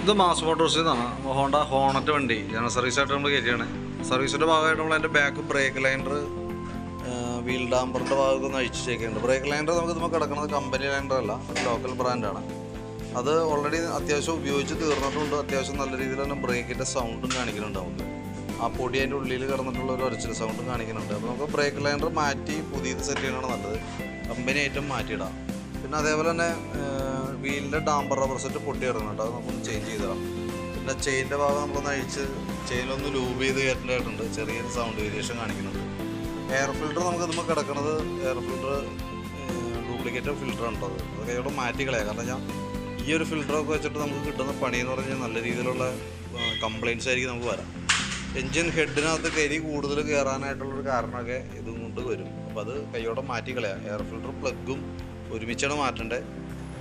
ഇത് മാസ് മോട്ടോഴ്സിൽ നിന്നാണ് Honda Hornet വണ്ടി ജനറൽ സർവീസായിട്ട് നമ്മൾ കയറ്റിയാണ്. സർവീസിൻ്റെ ഭാഗമായിട്ട് നമ്മൾ അതിൻ്റെ ബാക്ക് ബ്രേക്ക് ലൈൻഡർ വീൽ ഡാമ്പറിൻ്റെ ഭാഗത്ത് ഒന്ന് അഴിച്ച് ചേക്കുന്നുണ്ട്. ബ്രേക്ക് ലൈൻഡർ നമുക്ക് ഇതിപ്പോൾ കിടക്കുന്നത് കമ്പനി ലൈൻഡർ അല്ല, ലോക്കൽ ബ്രാൻഡാണ്. അത് ഓൾറെഡി അത്യാവശ്യം ഉപയോഗിച്ച് തീർന്നിട്ടുണ്ട്. അത്യാവശ്യം നല്ല രീതിയിൽ തന്നെ ബ്രേക്കിൻ്റെ സൗണ്ടും കാണിക്കുന്നുണ്ട്. നമുക്ക് ആ പൊടി അതിൻ്റെ ഉള്ളിൽ കിടന്നിട്ടുള്ള ഒരു ഒരച്ചിൽ സൗണ്ടും കാണിക്കുന്നുണ്ട്. അപ്പോൾ നമുക്ക് ബ്രേക്ക് ലൈൻഡർ മാറ്റി പുതിയത് സെറ്റ് ചെയ്യണതാണ് നല്ലത്. കമ്പനി ഐറ്റം മാറ്റിയിടാം. പിന്നെ അതേപോലെ തന്നെ വീലിൻ്റെ ഡാമ്പർ റബ്ബർ സെറ്റ് പൊട്ടി ഇറങ്ങുന്നുണ്ട്. അത് നമുക്കൊന്ന് ചേഞ്ച് ചെയ്തിടാം. പിന്നെ ചെയിൻ്റെ ഭാഗം നമ്മളൊന്ന് അഴിച്ച് ചെയിനൊന്ന് ലൂബ് ചെയ്ത് കയറ്റേണ്ടതായിട്ടുണ്ട്. ചെറിയൊരു സൗണ്ട് വേരിയേഷൻ കാണിക്കുന്നുണ്ട്. എയർ ഫിൽറ്റർ നമുക്ക് ഇതുമ്പോൾ കിടക്കുന്നത് എയർ ഫിൽറ്റർ ഡ്യൂപ്ലിക്കേറ്റ് ഫിൽറ്ററാണ് കേട്ടോ. അത് കൈയോടെ മാറ്റി കളയാം. കാരണം ഞാൻ ഈ ഒരു ഫിൽറ്ററൊക്കെ വെച്ചിട്ട് നമുക്ക് കിട്ടുന്ന പണി എന്ന് പറഞ്ഞാൽ നല്ല രീതിയിലുള്ള കംപ്ലയിൻറ്റ്സ് ആയിരിക്കും നമുക്ക് വരാം. എൻജിൻ ഹെഡിനകത്ത് കരി കൂടുതൽ കയറാനായിട്ടുള്ളൊരു കാരണമൊക്കെ ഇതും കൊണ്ട് വരും. അപ്പോൾ അത് കൈയോടെ മാറ്റി കളയാം. എയർ ഫിൽറ്റർ പ്ലഗും ഒരുമിച്ചാണ് മാറ്റേണ്ടത്.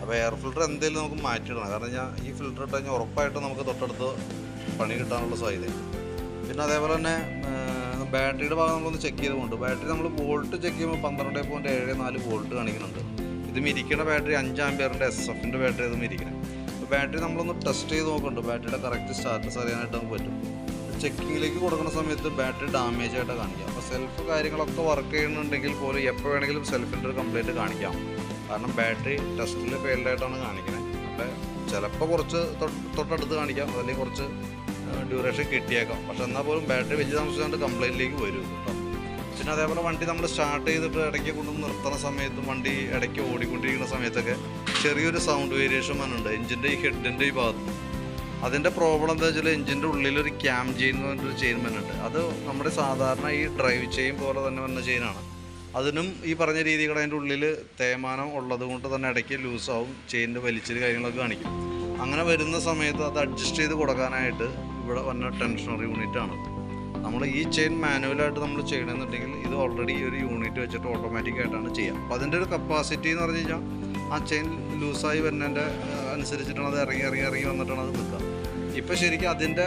അപ്പോൾ എയർ ഫിൽറ്റർ എന്തെങ്കിലും നമുക്ക് മാറ്റിയിടണം. കാരണം ഞാൻ ഈ ഫിൽറ്റർ ഇട്ട് കഴിഞ്ഞാൽ ഉറപ്പായിട്ടും നമുക്ക് തൊട്ടടുത്ത് പണി കിട്ടാനുള്ള സാധ്യതയുണ്ട്. പിന്നെ അതേപോലെ തന്നെ ബാറ്ററിയുടെ ഭാഗം നമ്മളൊന്ന് ചെക്ക് ചെയ്തുകൊണ്ട് ബാറ്ററി നമ്മൾ വോൾട്ട് ചെക്ക് ചെയ്യുമ്പോൾ 12.74 വോൾട്ട് കാണിക്കുന്നുണ്ട്. ഇതും ഇരിക്കുന്ന ബാറ്ററി 5 ആമ്പിയറിൻ്റെ SF-ൻ്റെ ബാറ്ററി ഇതും ഇരിക്കണം. അപ്പോൾ ബാറ്ററി നമ്മളൊന്ന് ടെസ്റ്റ് ചെയ്ത് നോക്കുന്നുണ്ട്. ബാറ്ററിയുടെ കറക്റ്റ് സ്റ്റാറ്റസ് അറിയാനായിട്ട് നമുക്ക് പറ്റും. ചെക്കിങ്ങിലേക്ക് കൊടുക്കുന്ന സമയത്ത് ബാറ്ററി ഡാമേജ് ആയിട്ട് കാണിക്കാം. അപ്പോൾ സെൽഫ് കാര്യങ്ങളൊക്കെ വർക്ക് ചെയ്യുന്നുണ്ടെങ്കിൽ പോലും എപ്പോൾ വേണമെങ്കിലും സെൽഫിൻ്റെ ഒരു കംപ്ലൈൻറ്റ് കാണിക്കാം. കാരണം ബാറ്ററി ടെസ്റ്റിൽ ഫെയിൽഡായിട്ടാണ് കാണിക്കുന്നത്. അപ്പോൾ ചിലപ്പോൾ കുറച്ച് തൊട്ടടുത്ത് കാണിക്കാം, അല്ലെങ്കിൽ കുറച്ച് ഡ്യൂറേഷൻ കിട്ടിയേക്കാം. പക്ഷെ എന്നാൽ പോലും ബാറ്ററി വലിയ താമസിച്ചാണ്ട് കംപ്ലൈൻറ്റിലേക്ക് വരും കേട്ടോ. പിന്നെ അതേപോലെ വണ്ടി നമ്മൾ സ്റ്റാർട്ട് ചെയ്തിട്ട് ഇടയ്ക്ക് കൊണ്ട് നിർത്തുന്ന സമയത്തും വണ്ടി ഇടയ്ക്ക് ഓടിക്കൊണ്ടിരിക്കുന്ന സമയത്തൊക്കെ ചെറിയൊരു സൗണ്ട് വേരിയേഷൻ വന്നിട്ടുണ്ട് എഞ്ചിൻ്റെ ഈ ഹെഡിൻ്റെ ഈ ഭാഗത്ത്. അതിൻ്റെ പ്രോബ്ലം എന്താ വെച്ചാൽ എഞ്ചിൻ്റെ ഉള്ളിലൊരു ക്യാം ചെയിൻ എന്ന് പറഞ്ഞൊരു ചെയിൻ വന്നിട്ടുണ്ട്. അത് നമ്മുടെ സാധാരണ ഈ ഡ്രൈവ് ചെയിൻ പോലെ തന്നെ വന്ന ചെയിനാണ്. അതിനും ഈ പറഞ്ഞ രീതികൾ അതിൻ്റെ ഉള്ളിൽ തേയ്മാനം ഉള്ളത് കൊണ്ട് തന്നെ ഇടയ്ക്ക് ലൂസാവും, ചെയിനിൻ്റെ വലിച്ചിൽ കാര്യങ്ങളൊക്കെ കാണിക്കും. അങ്ങനെ വരുന്ന സമയത്ത് അത് അഡ്ജസ്റ്റ് ചെയ്ത് കൊടുക്കാനായിട്ട് ഇവിടെ വന്ന ടെൻഷണർ യൂണിറ്റാണ്. നമ്മൾ ഈ ചെയിൻ മാനുവലായിട്ട് നമ്മൾ ചെയ്യണമെന്നുണ്ടെങ്കിൽ ഇത് ഓൾറെഡി ഈ ഒരു യൂണിറ്റ് വെച്ചിട്ട് ഓട്ടോമാറ്റിക്കായിട്ടാണ് ചെയ്യുക. അപ്പോൾ അതിൻ്റെ ഒരു കപ്പാസിറ്റി എന്ന് പറഞ്ഞു കഴിഞ്ഞാൽ ആ ചെയിൻ ലൂസായി വരുന്നതിൻ്റെ അനുസരിച്ചിട്ടാണ് അത് ഇറങ്ങി വന്നിട്ടാണ് അത് നിൽക്കുക. ഇപ്പോൾ ശരിക്കും അതിൻ്റെ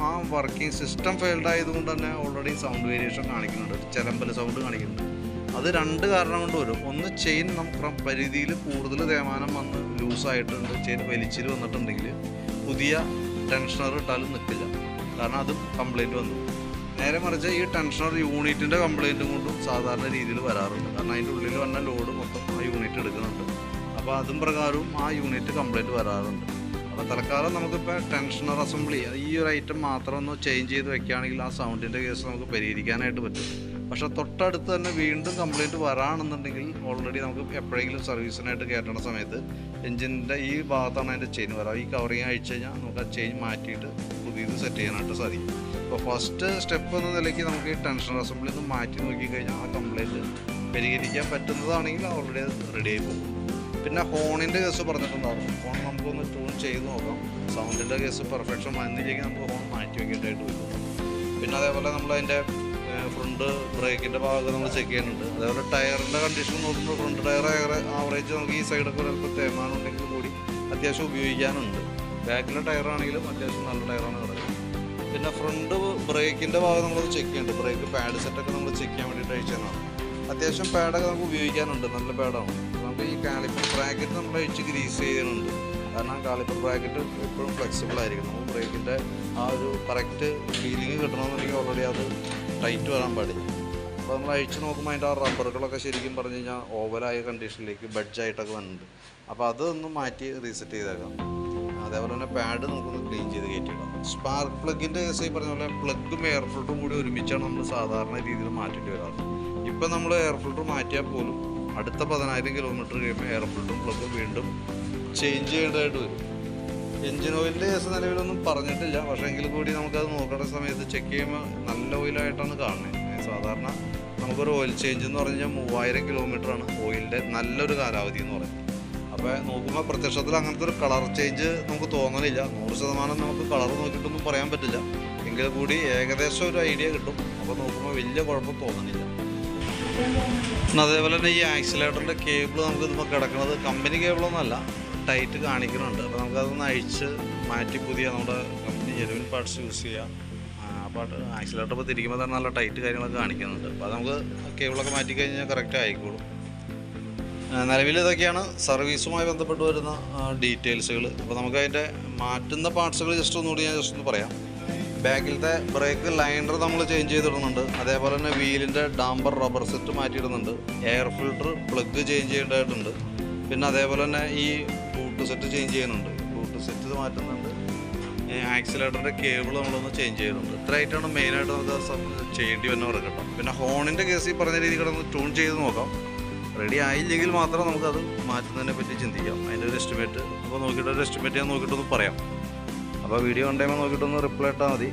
ആ വർക്കിംഗ് സിസ്റ്റം ഫെയിൽഡ് ആയതുകൊണ്ട് തന്നെ ഓൾറെഡി സൗണ്ട് വേരിയേഷൻ കാണിക്കുന്നുണ്ട്, ചിലമ്പൽ സൗണ്ട് കാണിക്കുന്നുണ്ട്. അത് 2 കാരണം കൊണ്ട് വരും. ഒന്ന്, ചെയിൻ നമുക്ക് പരിധിയിൽ കൂടുതൽ തേയ്മാനം വന്ന് ലൂസായിട്ടുണ്ട്, ചെയിൻ വലിച്ചിൽ വന്നിട്ടുണ്ടെങ്കിൽ പുതിയ ടെൻഷണർ ഇട്ടാലും നിൽക്കില്ല, കാരണം അതും കംപ്ലയിൻറ്റ് വന്നു. നേരെ മറിച്ച് ഈ ടെൻഷണർ യൂണിറ്റിൻ്റെ കംപ്ലയിൻറ്റും കൊണ്ടും സാധാരണ രീതിയിൽ വരാറുണ്ട്. കാരണം അതിൻ്റെ ഉള്ളിൽ വന്ന ലോഡ് മൊത്തം ആ യൂണിറ്റ് എടുക്കുന്നുണ്ട്. അപ്പോൾ അതും പ്രകാരവും ആ യൂണിറ്റ് കംപ്ലയിൻറ്റ് വരാറുണ്ട്. അപ്പോൾ തൽക്കാലം നമുക്കിപ്പോൾ ടെൻഷണർ അസംബ്ലി ഈ ഒരു ഐറ്റം മാത്രം ഒന്ന് ചേഞ്ച് ചെയ്ത് വെക്കുകയാണെങ്കിൽ ആ സൗണ്ടിൻ്റെ കേസ് നമുക്ക് പരിഹരിക്കാനായിട്ട് പറ്റും. പക്ഷേ തൊട്ടടുത്ത് തന്നെ വീണ്ടും കംപ്ലയിൻറ്റ് വരാണെന്നുണ്ടെങ്കിൽ ഓൾറെഡി നമുക്ക് എപ്പോഴെങ്കിലും സർവീസിനായിട്ട് കയറ്റുന്ന സമയത്ത് എഞ്ചിൻ്റെ ഈ ഭാഗത്താണ് അതിൻ്റെ ചെയിൻ വരാം. ഈ കവറിങ് അഴിച്ചു കഴിഞ്ഞാൽ നമുക്ക് ആ ചെയിൻ മാറ്റിയിട്ട് പുതിയത് സെറ്റ് ചെയ്യാനായിട്ട് സാധിക്കും. അപ്പോൾ ഫസ്റ്റ് സ്റ്റെപ്പ് എന്ന നിലയ്ക്ക് നമുക്ക് ഈ ടെൻഷണർ അസംബ്ലി ഒന്ന് മാറ്റി നോക്കിക്കഴിഞ്ഞാൽ ആ കംപ്ലയിൻറ്റ് പരിഹരിക്കാൻ പറ്റുന്നതാണെങ്കിൽ ഓൾറെഡി അത് റെഡി ആയി പോകും. പിന്നെ ഹോണിൻ്റെ കേസ് പറഞ്ഞിട്ടുണ്ടായിരുന്നു. ഹോൺ നമുക്കൊന്ന് ട്യൂൺ ചെയ്ത് നോക്കാം. സൗണ്ടിൻ്റെ കേസ് പെർഫെക്ഷൻ വന്നില്ലെങ്കിൽ നമുക്ക് ഹോൺ മാറ്റി വയ്ക്കേണ്ടതായിട്ട് വരും. പിന്നെ അതേപോലെ നമ്മളതിൻ്റെ ഫ്രണ്ട് ബ്രേക്കിൻ്റെ ഭാഗമൊക്കെ നമ്മൾ ചെക്ക് ചെയ്യുന്നുണ്ട്. അതേപോലെ ടയറിൻ്റെ കണ്ടീഷൻ നോക്കുമ്പോൾ ഫ്രണ്ട് ടയർ ആവറേജ് നമുക്ക് ഈ സൈഡൊക്കെ ചിലപ്പോൾ തേയ്മാനം ഉണ്ടെങ്കിൽ കൂടി അത്യാവശ്യം ഉപയോഗിക്കാനുണ്ട്. ബാക്കിലെ ടയറാണെങ്കിലും അത്യാവശ്യം നല്ല ടയറാണ് കിടക്കുന്നത്. പിന്നെ ഫ്രണ്ട് ബ്രേക്കിൻ്റെ ഭാഗം നമ്മൾ ചെക്ക് ചെയ്യുന്നുണ്ട്. ബ്രേക്ക് പാഡ് സെറ്റൊക്കെ നമ്മൾ ചെക്ക് ചെയ്യാൻ വേണ്ടിയിട്ട് അയച്ചതാണ്. അത്യാവശ്യം പാഡൊക്കെ നമുക്ക് ഉപയോഗിക്കാനുണ്ട്, നല്ല പാഡാണ്. നമുക്ക് ഈ കാലിപ്പർ ബ്രാക്കറ്റ് നമ്മൾ അഴിച്ച് ഗ്രീസ് ചെയ്യുന്നുണ്ട്. കാരണം കാലിപ്പർ ബ്രാക്കറ്റ് എപ്പോഴും ഫ്ലെക്സിബിൾ ആയിരിക്കും. നമുക്ക് ബ്രേക്കിൻ്റെ ആ ഒരു കറക്റ്റ് ഫീലിംഗ് കിട്ടണമെന്നുണ്ടെങ്കിൽ ഓൾറെഡി അത് ടൈറ്റ് വരാൻ പാടില്ല. അപ്പോൾ നമ്മൾ അഴിച്ച് നോക്കുമ്പോൾ അതിൻ്റെ ആ റബ്ബറുകളൊക്കെ ശരിക്കും പറഞ്ഞു കഴിഞ്ഞാൽ ഓവലായ കണ്ടീഷനിലേക്ക് ബഡ്ജായിട്ടൊക്കെ വന്നിട്ടുണ്ട്. അപ്പോൾ അതൊന്ന് മാറ്റി റീസെറ്റ് ചെയ്തേക്കാം. അതേപോലെ തന്നെ പാഡ് നമുക്കൊന്ന് ക്ലീൻ ചെയ്ത് കയറ്റിയിടാം. സ്പാർക്ക് പ്ലഗിൻ്റെ കേസ് പറഞ്ഞ പോലെ പ്ലഗും എയർ ഫിൽറ്ററും കൂടി ഒരുമിച്ചാണ് നമ്മൾ സാധാരണ രീതിയിൽ മാറ്റേണ്ടി വരാറ്. ഇപ്പം നമ്മൾ എയർ ഫിൽറ്റർ മാറ്റിയാൽ പോലും അടുത്ത 10,000 കിലോമീറ്റർ കഴിയുമ്പോൾ എയർ ഫിൽറ്ററും പ്ലഗും വീണ്ടും ചേഞ്ച് ചെയ്യേണ്ടതായിട്ട് വരും. എൻജിൻ ഓയിലിൻ്റെ കേസ് നിലവിലൊന്നും പറഞ്ഞിട്ടില്ല. പക്ഷേ എങ്കിൽ കൂടി നമുക്കത് നോക്കേണ്ട സമയത്ത് ചെക്ക് ചെയ്യുമ്പോൾ നല്ല ഓയിലായിട്ടാണ് കാണുന്നത്. സാധാരണ നമുക്കൊരു ഓയിൽ ചേഞ്ച് എന്ന് പറഞ്ഞു കഴിഞ്ഞാൽ 3000 കിലോമീറ്ററാണ് ഓയിലിൻ്റെ നല്ലൊരു കാലാവധി എന്ന് പറയുന്നത്. അപ്പോൾ നോക്കുമ്പോൾ പ്രത്യക്ഷത്തിൽ അങ്ങനത്തെ ഒരു കളർ ചേഞ്ച് നമുക്ക് തോന്നലില്ല. 100% നമുക്ക് കളർ നോക്കിയിട്ടൊന്നും പറയാൻ പറ്റില്ല. എങ്കിൽ കൂടി ഏകദേശം ഒരു ഐഡിയ കിട്ടും. അപ്പോൾ നോക്കുമ്പോൾ വലിയ കുഴപ്പം തോന്നണില്ല. പിന്നെ അതേപോലെ തന്നെ ഈ ആക്സിലേറ്ററിൻ്റെ കേബിൾ നമുക്ക് ഇതിപ്പോൾ കിടക്കുന്നത് കമ്പനി കേബിളൊന്നുമല്ല, ടൈറ്റ് കാണിക്കുന്നുണ്ട്. അപ്പോൾ നമുക്കതൊന്ന് അഴിച്ച് മാറ്റി പുതിയ നമ്മുടെ കമ്പനി ജെനുവിൻ പാർട്സ് യൂസ് ചെയ്യാം. അപ്പോൾ ആക്സിലേറ്റർ ഇപ്പോൾ തിരിക്കുമ്പോൾ തന്നെ നല്ല ടൈറ്റ് കാര്യങ്ങളൊക്കെ കാണിക്കുന്നുണ്ട്. അപ്പോൾ അത് നമുക്ക് കേബിളൊക്കെ മാറ്റി കഴിഞ്ഞാൽ കറക്റ്റ് ആയിക്കോളും. നിലവിൽ ഇതൊക്കെയാണ് സർവീസുമായി ബന്ധപ്പെട്ട് വരുന്ന ഡീറ്റെയിൽസുകൾ. അപ്പോൾ നമുക്ക് അതിൻ്റെ മാറ്റുന്ന പാർട്സുകൾ ജസ്റ്റ് ഒന്നുകൂടി ഞാൻ ജസ്റ്റ് ഒന്ന് പറയാം. ബാക്കിലത്തെ ബ്രേക്ക് ലൈനർ നമ്മൾ ചേഞ്ച് ചെയ്തിടുന്നുണ്ട്. അതേപോലെ തന്നെ വീലിൻ്റെ ഡാമ്പർ റബ്ബർ സെറ്റ് മാറ്റിയിടുന്നുണ്ട്. എയർ ഫിൽട്ടർ പ്ലഗ് ചേഞ്ച് ചെയ്യേണ്ടതായിട്ടുണ്ട്. പിന്നെ അതേപോലെ തന്നെ ഈ ബൂട്ട് സെറ്റ് ചേഞ്ച് ചെയ്യുന്നുണ്ട്. ബൂട്ട് സെറ്റ് മാറ്റുന്നുണ്ട്. ആക്സിലേറ്ററിൻ്റെ കേബിൾ നമ്മളൊന്ന് ചേഞ്ച് ചെയ്യുന്നുണ്ട്. ഇത്രയായിട്ടാണ് മെയിനായിട്ട് നമുക്ക് ചെയ്യേണ്ടി വന്ന വർക്ക് കേട്ടോ. പിന്നെ ഹോണിൻ്റെ കേസ് ഈ പറഞ്ഞ രീതിയിൽ കിടന്ന് ട്യൂൺ ചെയ്ത് നോക്കാം. റെഡി ആയില്ലെങ്കിൽ മാത്രം നമുക്കത് മാറ്റുന്നതിനെ പറ്റി ചിന്തിക്കാം. അതിൻ്റെ ഒരു എസ്റ്റിമേറ്റ് അപ്പോൾ നോക്കിയിട്ട് ഒരു എസ്റ്റിമേറ്റ് ഞാൻ നോക്കിയിട്ടൊന്ന് പറയാം. അപ്പോൾ വീഡിയോ കണ്ടുമ്പോൾ നോക്കിയിട്ടൊന്ന് റിപ്ലൈ ഇട്ടാൽ മതി.